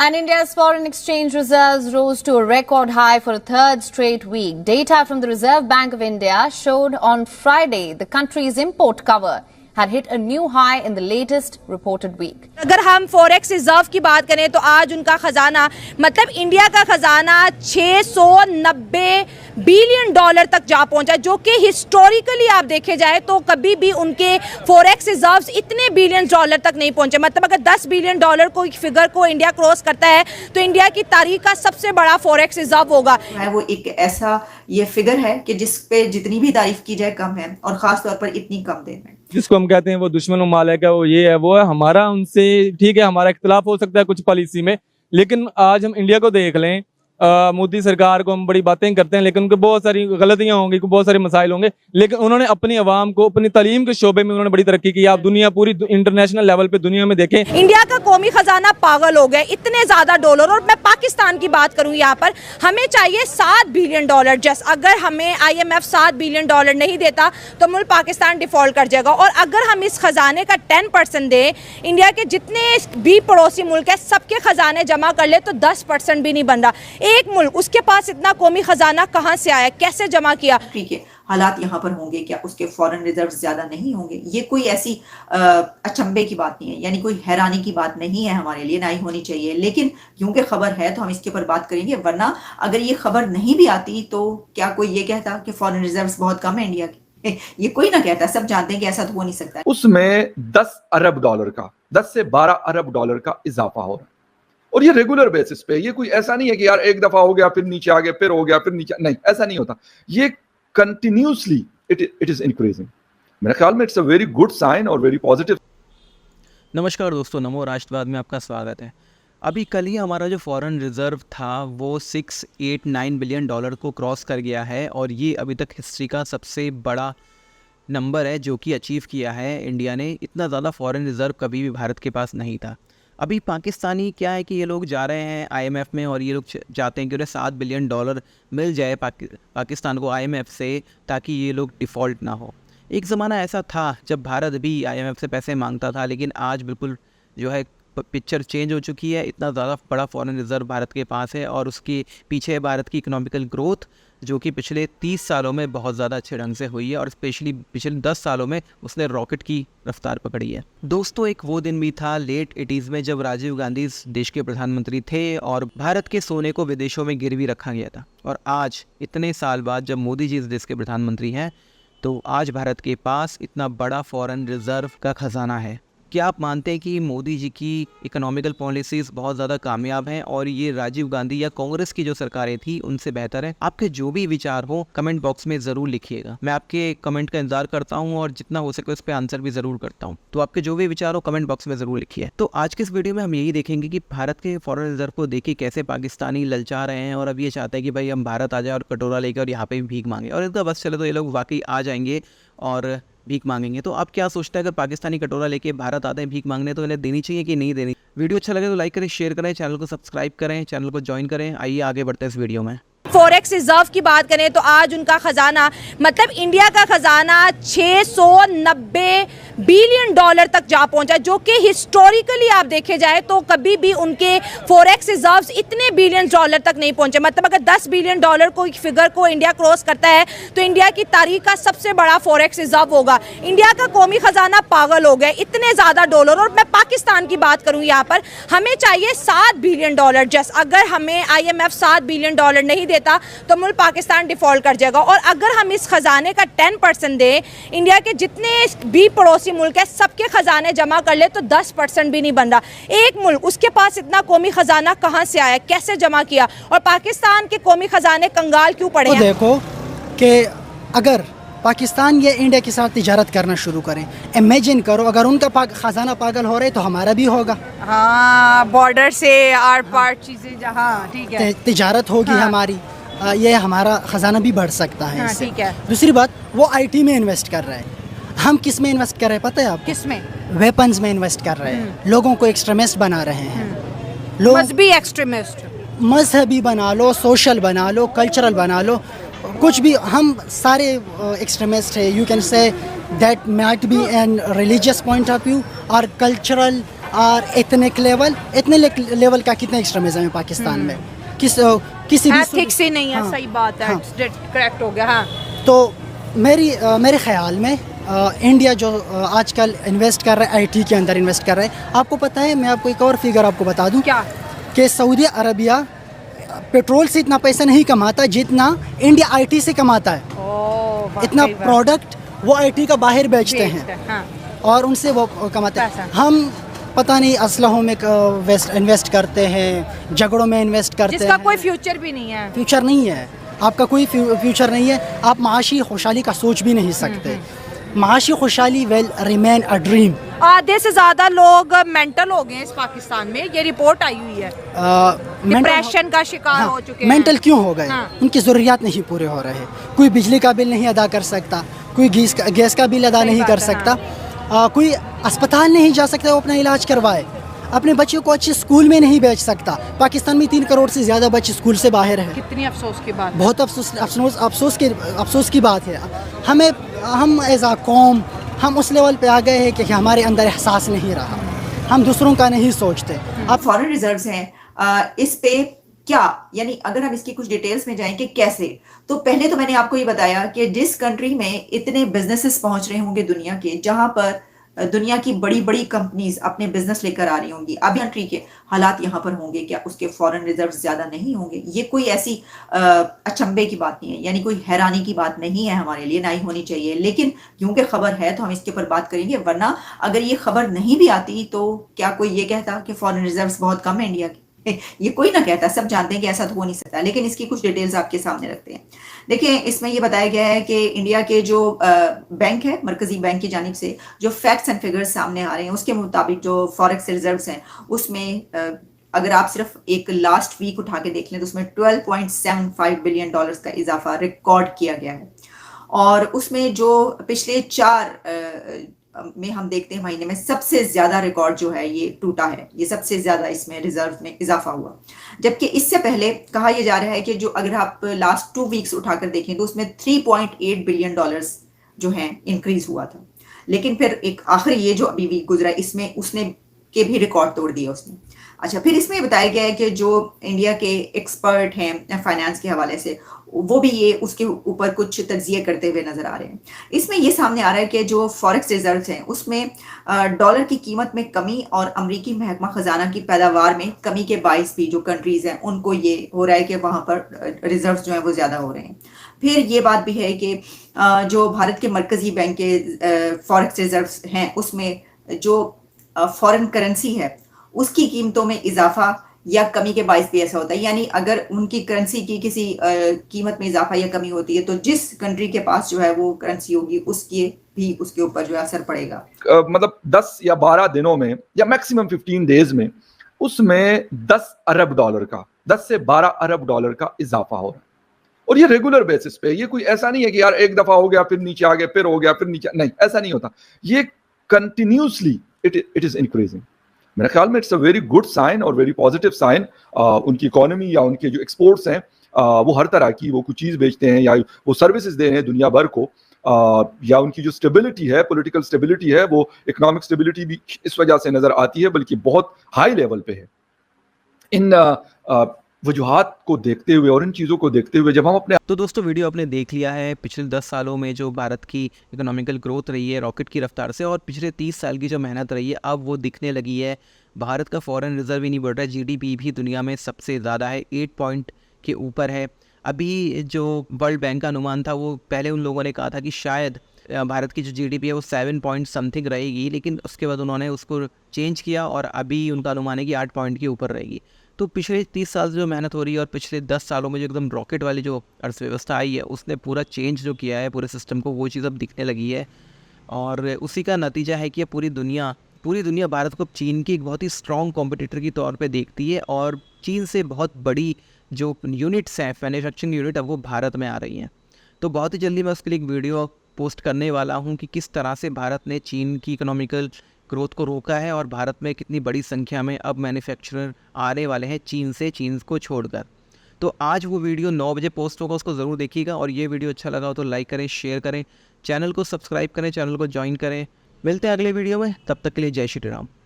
And India's foreign exchange reserves rose to a record high for a third straight week. Data from the Reserve Bank of India showed on Friday the country's import cover had hit a new high in the latest reported week. अगर हम forex reserve की बात करें तो आज उनका खजाना मतलब इंडिया का खजाना 690 बिलियन डॉलर तक जा पहुंचा, जो कि हिस्टोरिकली आप देखे जाए तो कभी भी उनके फॉरेक्स रिजर्व्स इतने बिलियन डॉलर तक नहीं पहुंचे। मतलब अगर 10 बिलियन डॉलर को फिगर को इंडिया क्रॉस करता है तो इंडिया की तारीख का सबसे बड़ा फॉरेक्स रिजर्व होगा। वो एक ऐसा ये फिगर है कि जिस पे जितनी भी तारीफ की जाए कम है, और खास तौर पर इतनी कम देर में। जिसको हम कहते हैं वो दुश्मन ममालिक है, वो ये है वो है, हमारा उनसे ठीक है, हमारा इख्तिलाफ हो सकता है कुछ पॉलिसी में, लेकिन आज हम इंडिया को देख लें, मोदी सरकार को हम बड़ी बातें करते हैं लेकिन उनके बहुत सारी गलतियां होंगी, बहुत सारे मसाइल होंगे, लेकिन उन्होंने अपनी आवाम को अपनी तालीम के शोबे में उन्होंने बड़ी तरक्की की। आप दुनिया पूरी इंटरनेशनल लेवल पे दुनिया में देखें, इंडिया का कौमी खजाना पागल हो गया, इतने ज्यादा डॉलर। और मैं पाकिस्तान की बात करूं, यहाँ पर हमें चाहिए 7 बिलियन डॉलर। जस्ट अगर हमें IMF 7 बिलियन डॉलर नहीं देता तो मुल्क पाकिस्तान डिफॉल्ट कर जाएगा। और अगर हम इस खजाने का 10% दें, इंडिया के जितने भी पड़ोसी मुल्क है सबके खजाने जमा कर ले तो 10% भी नहीं बन रहा। एक मुल्क, उसके पास इतना कौमी खजाना कहां से आया, कैसे जमा किया? ठीक है, हालात यहाँ पर होंगे, क्या उसके फॉरेन रिजर्व ज्यादा नहीं होंगे? ये कोई ऐसी अचंभे की बात नहीं है, यानी कोई हैरानी की बात नहीं है हमारे लिए, ना ही होनी चाहिए। लेकिन क्योंकि खबर है तो हम इसके ऊपर बात करेंगे, वरना अगर ये खबर नहीं भी आती तो क्या कोई ये कहता कि फॉरेन रिजर्व बहुत कम है इंडिया की? ये कोई ना कहता, सब जानते हैं कि ऐसा तो हो नहीं सकता। उसमें 10 अरब डॉलर का, 10 से 12 अरब डॉलर का इजाफा हो रहा है, और ये रेगुलर बेसिस पे। ये कोई ऐसा नहीं है कि यार एक दफा हो गया फिर नीचे आ गया, फिर हो गया फिर नीचे, नहीं, ऐसा नहीं होता। ये कंटिन्यूसली इट इज इंक्रीजिंग। मेरे ख्याल में it's a very good sign और वेरी पॉजिटिव। नमस्कार दोस्तों, नमो राष्ट्रवाद में आपका स्वागत है। अभी कल ही हमारा जो फॉरेन रिज़र्व था वो 689 बिलियन डॉलर को क्रॉस कर गया है, और ये अभी तक हिस्ट्री का सबसे बड़ा नंबर है जो कि अचीव किया है इंडिया ने। इतना ज़्यादा फॉरेन रिज़र्व कभी भी भारत के पास नहीं था। अभी पाकिस्तानी क्या है कि ये लोग जा रहे हैं IMF में, और ये लोग चाहते हैं कि उन्हें 7 बिलियन डॉलर मिल जाए पाकिस्तान को IMF से, ताकि ये लोग डिफ़ॉल्ट ना हो। एक ज़माना ऐसा था जब भारत भी IMF से पैसे मांगता था, लेकिन आज बिल्कुल जो है पिक्चर चेंज हो चुकी है। इतना ज़्यादा बड़ा फॉरेन रिज़र्व भारत के पास है, और उसके पीछे है भारत की इकोनॉमिकल ग्रोथ, जो कि पिछले 30 सालों में बहुत ज़्यादा अच्छे ढंग से हुई है, और स्पेशली पिछले 10 सालों में उसने रॉकेट की रफ्तार पकड़ी है। दोस्तों, एक वो दिन भी था लेट 80s में जब राजीव गांधी इस देश के प्रधानमंत्री थे और भारत के सोने को विदेशों में गिरवी रखा गया था। और आज इतने साल बाद जब मोदी जी इस देश के प्रधानमंत्री हैं, तो आज भारत के पास इतना बड़ा फॉरेन रिज़र्व का खजाना है। क्या आप मानते हैं कि मोदी जी की इकोनॉमिकल पॉलिसीज़ बहुत ज़्यादा कामयाब हैं और ये राजीव गांधी या कांग्रेस की जो सरकारें थी उनसे बेहतर है? आपके जो भी विचार हो कमेंट बॉक्स में ज़रूर लिखिएगा। मैं आपके कमेंट का इंतजार करता हूं, और जितना हो सके उस पर आंसर भी ज़रूर करता हूं। तो आपके जो भी विचार हो कमेंट बॉक्स में ज़रूर लिखिए। तो आज के इस वीडियो में हम यही देखेंगे कि भारत के फॉरेन रिजर्व को देखिए कैसे पाकिस्तानी ललचा रहे हैं, और अब ये चाहते हैं कि भाई हम भारत आ जाए और कटोरा लेकर और यहाँ पर भी भीख मांगे, और इनका बस चले तो ये लोग वाकई आ जाएंगे और भीख मांगेंगे। तो आप क्या सोचते हैं, अगर पाकिस्तानी कटोरा लेके भारत आते हैं भीख मांगने, तो इन्हें देनी चाहिए कि नहीं देनी? वीडियो अच्छा लगे तो लाइक करें, शेयर करें, चैनल को सब्सक्राइब करें, चैनल को ज्वाइन करें। आइए आगे बढ़ते हैं इस वीडियो में। फॉरेक्स रिजर्व की बात करें तो आज उनका खजाना मतलब इंडिया का खजाना 690 बिलियन डॉलर तक जा पहुंचा, जो कि हिस्टोरिकली आप देखे जाए तो कभी भी उनके फॉरेक्स रिजर्व्स इतने बिलियन डॉलर तक नहीं पहुंचे। मतलब अगर 10 बिलियन डॉलर को फिगर को इंडिया क्रॉस करता है तो इंडिया की तारीख का सबसे बड़ा फॉरेक्स रिजर्व होगा। इंडिया का कौमी खजाना पागल हो गया, इतने ज्यादा डॉलर। और मैं पाकिस्तान की बात करूं, यहाँ पर हमें चाहिए 7 बिलियन डॉलर। जस्ट अगर हमें IMF 7 बिलियन डॉलर नहीं देता तो मुल्क पाकिस्तान डिफॉल्ट कर जाएगा। और अगर हम इस खजाने का 10% दें, इंडिया के जितने भी पड़ोसी मुल्क है सबके खजाने जमा कर ले तो 10% भी नहीं बन रहा। एक मुल्क, उसके पास इतना कौमी खजाना कहां से आया, कैसे जमा किया? और पाकिस्तान के कौमी खजाने कंगाल क्यों पड़े हैं? देखो कि अगर पाकिस्तान या इंडिया के साथ तिजारत करना शुरू करें, इमेजिन करो अगर उनका खजाना पागल हो रहा है तो हमारा भी होगा। हाँ, बॉर्डर से आर पार चीजें जहाँ ठीक है तिजारत होगी। हाँ। हमारी ये हमारा खजाना भी बढ़ सकता है। हाँ, ठीक है। दूसरी बात, वो IT में इन्वेस्ट कर रहा है। हम किस में इन्वेस्ट कर रहे हैं पता है आपको? किस में? वेपन्स में इन्वेस्ट कर रहे हैं, लोगों को एक्सट्रीमिस्ट बना रहे हैं। लोग मजहबी एक्सट्रीमिस्ट, मजहबी बना लो, सोशल बना लो, कल्चरल बना लो, कुछ भी। हम सारे एक्सट्रीमिस्ट है। You can say that might be an religious point of view और कल्चरल और एथनिक लेवल, लेवल का कितना एक्सट्रीमिज्म है पाकिस्तान में, किसी भी एथिक्स ही नहीं है। हाँ, सही बात है, हाँ। करेक्ट हो गया। हाँ, तो मेरे ख्याल में इंडिया जो आजकल इन्वेस्ट कर रहा है आईटी के अंदर इन्वेस्ट कर रहा है। आपको पता है, मैं आपको एक और फिगर आपको बता दूं क्या? कि सऊदी अरबिया पेट्रोल से इतना पैसा नहीं कमाता जितना इंडिया आईटी से कमाता है। ओह, इतना वाकई बात। प्रोडक्ट वो आईटी का बाहर बेचते हैं हाँ। और उनसे वो कमाते हैं। पैसा। हम पता नहीं असलहों में इन्वेस्ट करते हैं, झगड़ों में इन्वेस्ट करते जिसका हैं। कोई फ्यूचर भी नहीं है। फ्यूचर नहीं है, आपका कोई फ्यूचर नहीं है। आप माशी खुशहाली का सोच भी नहीं सकते। माशी खुशहाली विल रिमेन अ ड्रीम। आधे से ज्यादा लोग मेंटल हो गए हैं इस पाकिस्तान में, ये रिपोर्ट आई हुई है। डिप्रेशन का शिकार हो चुके हैं। मेंटल क्यों हो गए? हाँ। उनकी ज़रूरियात नहीं पूरे हो रहे। कोई बिजली का बिल नहीं अदा कर सकता, कोई गैस का बिल अदा सही नहीं बात कर है, सकता, कोई अस्पताल नहीं जा सकता वो अपना इलाज करवाए, अपने बच्चों को अच्छे स्कूल में नहीं भेज सकता। पाकिस्तान में 3 करोड़ से ज़्यादा बच्चे स्कूल से बाहर हैं। कितनी अफसोस की बात है। बहुत अफसोस की बात है। हम एज आ कौम हम उस लेवल पे आ गए हैं कि हमारे अंदर एहसास नहीं रहा, हम दूसरों का नहीं सोचते। अब फॉरेन रिजर्व्स हैं, इस पे क्या, यानी अगर हम इसकी कुछ डिटेल्स में जाएं कि कैसे, तो पहले तो मैंने आपको ये बताया कि जिस कंट्री में इतने बिजनेसेस पहुंच रहे होंगे दुनिया के, जहां पर दुनिया की बड़ी बड़ी कंपनीज अपने बिजनेस लेकर आ रही होंगी, अब कंट्री के हालात यहाँ पर होंगे, क्या उसके फॉरेन रिजर्व ज्यादा नहीं होंगे? ये कोई ऐसी अचंभे की बात नहीं है, यानी कोई हैरानी की बात नहीं है हमारे लिए, ना ही होनी चाहिए। लेकिन क्योंकि खबर है तो हम इसके ऊपर बात करेंगे, वरना अगर ये खबर नहीं भी आती तो क्या कोई ये कहता कि फॉरेन रिजर्व बहुत कम है इंडिया के? ये कोई ना कहता, सब जानते हैं कि ऐसा तो हो नहीं सकता। लेकिन इसकी कुछ डिटेल्स आपके सामने रखते हैं। देखिए, इसमें ये बताया गया है कि इंडिया के जो बैंक है, मरकजी बैंक की जानिब से जो फैक्ट्स एंड फिगर्स सामने आ रहे हैं, उसके मुताबिक जो फॉरेक्स रिजर्व्स हैं उसमें अगर आप सिर्फ एक लास्ट वीक उठा के देख लें तो उसमें $12.75 बिलियन का इजाफा रिकॉर्ड किया गया है। और उसमें जो पिछले 4 में हम देखते हैं महीने में सबसे ज्यादा रिकॉर्ड जो है ये टूटा है, ये सबसे ज्यादा इसमें रिजर्व में इजाफा हुआ। जबकि इससे पहले कहा यह जा रहा है कि जो अगर आप लास्ट 2 वीक्स उठाकर देखें तो उसमें $3.8 बिलियन जो है इंक्रीज हुआ था। लेकिन फिर एक आखिरी ये जो अभी वीक गुजरा इसमें उसने के भी रिकॉर्ड तोड़ दिया उसने। अच्छा, फिर इसमें बताया गया है कि जो इंडिया के एक्सपर्ट हैं फाइनेंस के हवाले से, वो भी ये उसके ऊपर कुछ तज्जिए करते हुए नजर आ रहे हैं। इसमें ये सामने आ रहा है कि जो फॉरेक्स रिजर्व्स हैं उसमें डॉलर की कीमत में कमी और अमरीकी महकमा खजाना की पैदावार में कमी के बाइस भी जो कंट्रीज हैं उनको ये हो रहा है कि वहां पर रिजर्व्स जो हैं वो ज्यादा हो रहे हैं। फिर ये बात भी है कि जो भारत के मरकजी बैंक के फॉरेक्स रिजर्व्स हैं उसमें जो फॉरेन करेंसी है उसकी कीमतों में इजाफा या कमी के बाइस भी ऐसा होता है। यानी अगर उनकी करेंसी की किसी कीमत में इजाफा या कमी होती है तो जिस कंट्री के पास जो है वो करेंसी होगी उसके भी उसके ऊपर जो है असर पड़ेगा। मतलब 10 या 12 दिनों में या मैक्सिमम 15 डेज में उसमें $10 अरब का, 10 से 12 अरब डॉलर का इजाफा हो रहा है। और ये रेगुलर बेसिस पे, ये कोई ऐसा नहीं है कि यार एक दफा हो गया फिर नीचे आ गया, फिर हो गया फिर नीचे, नहीं, ऐसा नहीं होता। ये कंटिन्यूसली इट इज इंक्रीजिंग। मेरे ख्याल में it's a very good sign और वेरी पॉजिटिव साइन। उनकी इकोनॉमी या उनके जो एक्सपोर्ट्स हैं वो हर तरह की, वो कुछ चीज़ बेचते हैं या वो सर्विसेज दे रहे हैं दुनिया भर को, या उनकी जो स्टेबिलिटी है, पॉलिटिकल स्टेबिलिटी है, वो इकोनॉमिक स्टेबिलिटी भी इस वजह से नजर आती है, बल्कि बहुत हाई लेवल पे है। इन वजूहात को देखते हुए और इन चीज़ों को देखते हुए जब हम अपने तो दोस्तों वीडियो आपने देख लिया है पिछले 10 सालों में जो भारत की इकोनॉमिकल ग्रोथ रही है रॉकेट की रफ्तार से, और पिछले 30 साल की जो मेहनत रही है अब वो दिखने लगी है। भारत का फॉरेन रिजर्व ही नहीं बढ़ रहा है, जीडीपी भी दुनिया में सबसे ज़्यादा है, 8 पॉइंट के ऊपर है। अभी जो वर्ल्ड बैंक का अनुमान था वो पहले उन लोगों ने कहा था कि शायद भारत की जो जीडीपी है वो 7 पॉइंट समथिंग रहेगी, लेकिन उसके बाद उन्होंने उसको चेंज किया और अभी उनका अनुमान है कि 8 पॉइंट के ऊपर रहेगी। तो पिछले 30 साल से जो मेहनत हो रही है और पिछले 10 सालों में जो एकदम रॉकेट वाली जो अर्थव्यवस्था आई है उसने पूरा चेंज जो किया है पूरे सिस्टम को, वो चीज़ अब दिखने लगी है। और उसी का नतीजा है कि पूरी दुनिया भारत को चीन की एक बहुत ही स्ट्रॉन्ग कॉम्पिटिटर के तौर पे देखती है, और चीन से बहुत बड़ी जो यूनिट्स हैं, मैन्युफैक्चरिंग यूनिट, अब वो भारत में आ रही हैं। तो बहुत ही जल्दी मैं उसके लिए एक वीडियो पोस्ट करने वाला हूँ कि किस तरह से भारत ने चीन की इकोनॉमिकल ग्रोथ को रोका है और भारत में कितनी बड़ी संख्या में अब मैन्युफैक्चरर आने वाले हैं चीन को छोड़कर। तो आज वो वीडियो 9 बजे पोस्ट होगा, उसको ज़रूर देखिएगा। और ये वीडियो अच्छा लगा हो तो लाइक करें, शेयर करें, चैनल को सब्सक्राइब करें, चैनल को ज्वाइन करें। मिलते हैं अगले वीडियो में, तब तक के लिए जय श्री राम।